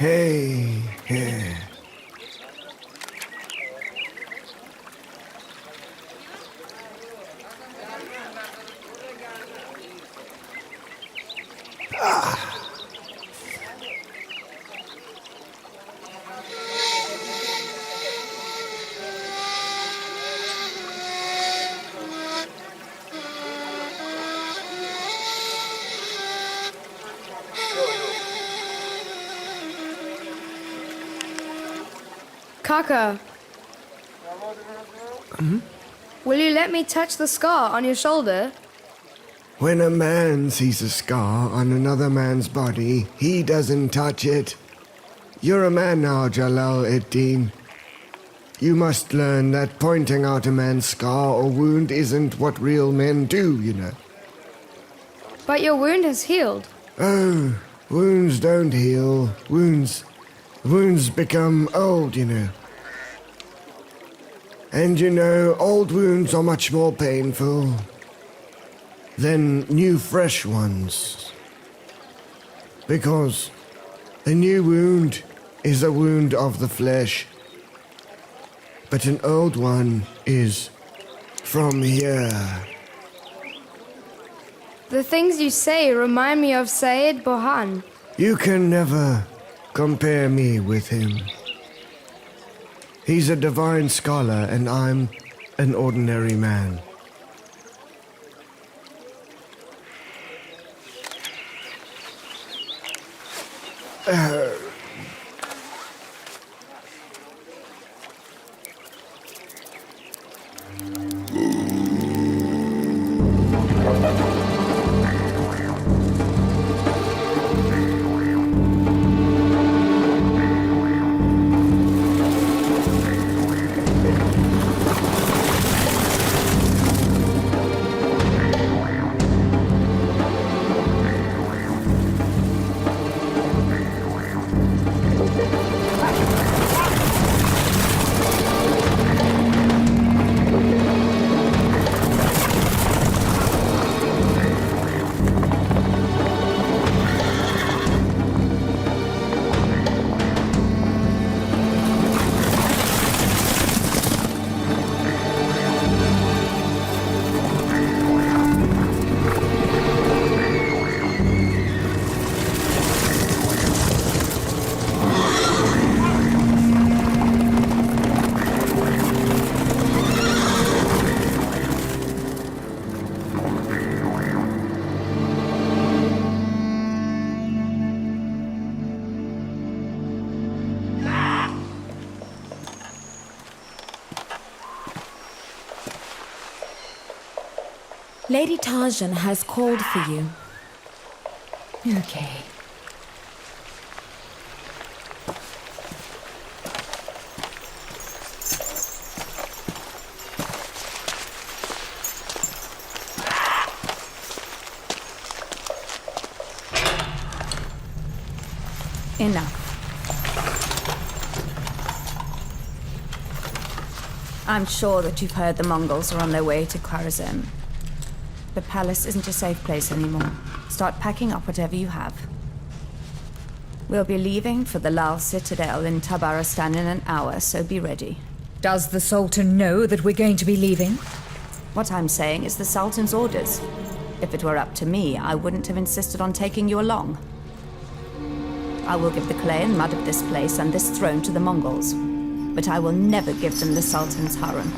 Hey, hey. Kaka. Will you let me touch the scar on your shoulder? When a man sees a scar on another man's body, he doesn't touch it. You're a man now, Jalāl al-Dīn. You must learn that pointing out a man's scar or wound isn't what real men do, you know. But your wound has healed. Oh, wounds don't heal. Wounds become old, you know. And you know, old wounds are much more painful than new, fresh ones. Because a new wound is a wound of the flesh, but an old one is from here. The things you say remind me of Sayyid Burhan. You can never compare me with him. He's a divine scholar and I'm an ordinary man. Lady Tajan has called for you. Okay. Enough. I'm sure that you've heard the Mongols are on their way to Kazem. The palace isn't a safe place anymore. Start packing up whatever you have. We'll be leaving for the Lal Citadel in Tabaristan in an hour, so be ready. Does the Sultan know that we're going to be leaving? What I'm saying is the Sultan's orders. If it were up to me, I wouldn't have insisted on taking you along. I will give the clay and mud of this place and this throne to the Mongols, but I will never give them the Sultan's harem.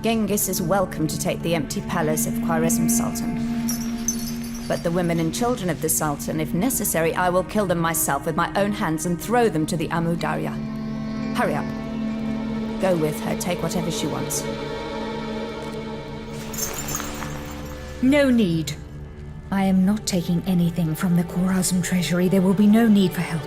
Genghis is welcome to take the empty palace of Khwarezm Sultan. But the women and children of the Sultan, if necessary, I will kill them myself with my own hands and throw them to the Amu Darya. Hurry up. Go with her, take whatever she wants. No need. I am not taking anything from the Khwarezm treasury. There will be no need for help.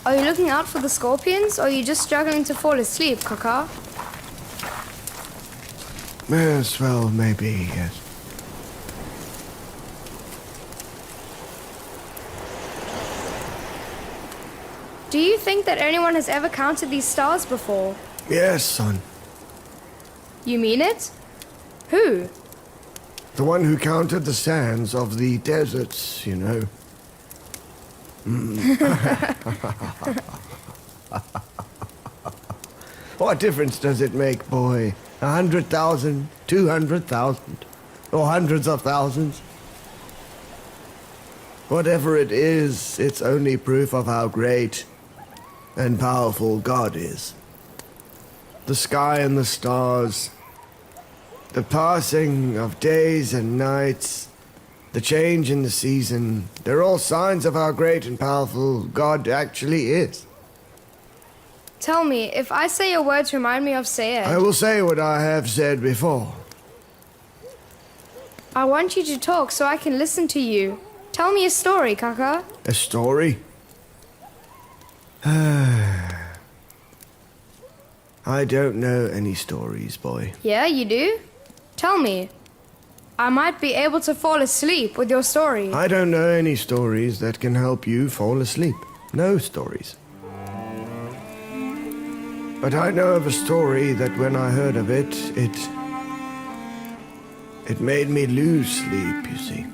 Are you looking out for the scorpions, or are you just struggling to fall asleep, Kaka? Yes, well, maybe, yes. Do you think that anyone has ever counted these stars before? Yes, son. You mean it? Who? The one who counted the sands of the deserts, you know. What difference does it make, boy? 100,000, 200,000, or hundreds of thousands? Whatever it is, it's only proof of how great and powerful God is. The sky and the stars, the passing of days and nights, the change in the season, they're all signs of how great and powerful God actually is. Tell me, if I say your words remind me of Sayed, I will say what I have said before. I want you to talk so I can listen to you. Tell me a story, Kaka. A story? I don't know any stories, boy. Yeah, you do? Tell me. I might be able to fall asleep with your story. I don't know any stories that can help you fall asleep. No stories. But I know of a story that when I heard of it, it made me lose sleep, you see.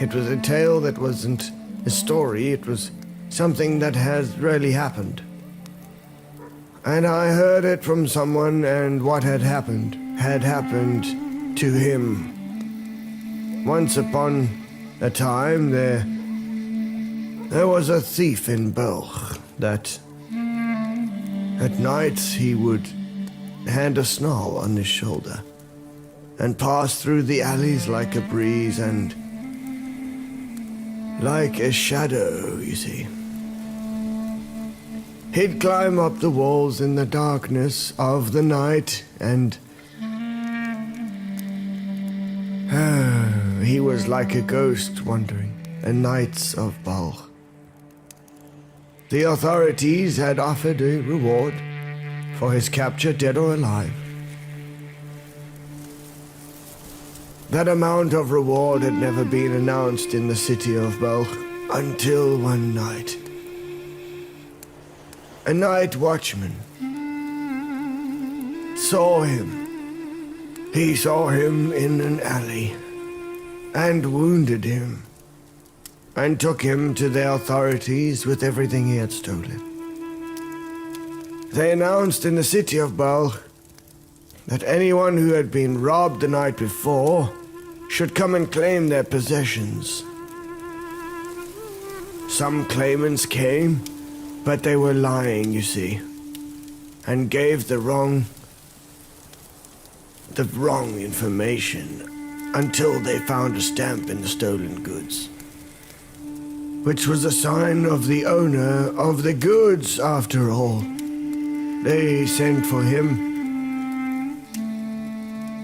It was a tale that wasn't a story, it was something that has really happened. And I heard it from someone, and what had happened to him. Once upon a time, there was a thief in Balkh that at night he would hand a snarl on his shoulder and pass through the alleys like a breeze and like a shadow, you see. He'd climb up the walls in the darkness of the night and he was like a ghost wandering the nights of Balkh. The authorities had offered a reward for his capture, dead or alive. That amount of reward had never been announced in the city of Balkh until one night. A night watchman saw him. He saw him in an alley and wounded him and took him to the authorities with everything he had stolen. They announced in the city of Balkh that anyone who had been robbed the night before should come and claim their possessions. Some claimants came, but they were lying, you see, and gave the wrong information until they found a stamp in the stolen goods, which was a sign of the owner of the goods, after all. They sent for him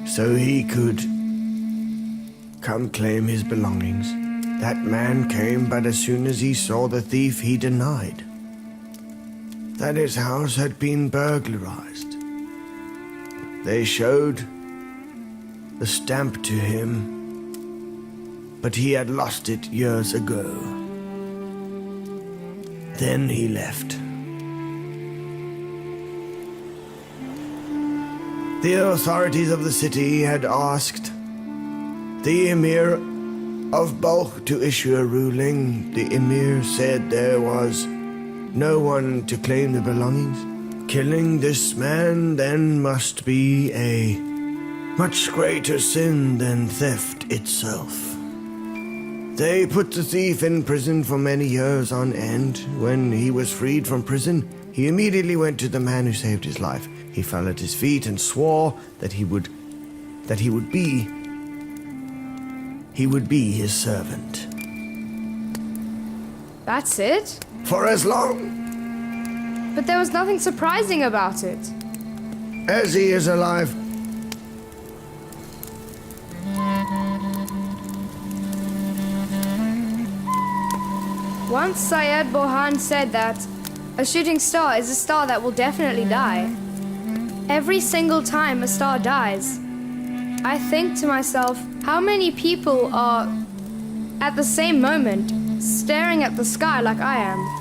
so he could come claim his belongings. That man came, but as soon as he saw the thief, he denied that his house had been burglarized. They showed the stamp to him, but he had lost it years ago. Then he left. The authorities of the city had asked the Emir of Balkh to issue a ruling. The Emir said there was no one to claim the belongings. Killing this man then must be a much greater sin than theft itself. They put the thief in prison for many years on end. When he was freed from prison, he immediately went to the man who saved his life. He fell at his feet and swore that he would be his servant. That's it? For as long But there was nothing surprising about it. as he is alive. Once Syed Burhan said that a shooting star is a star that will definitely die. Every single time a star dies, I think to myself, how many people are at the same moment staring at the sky like I am?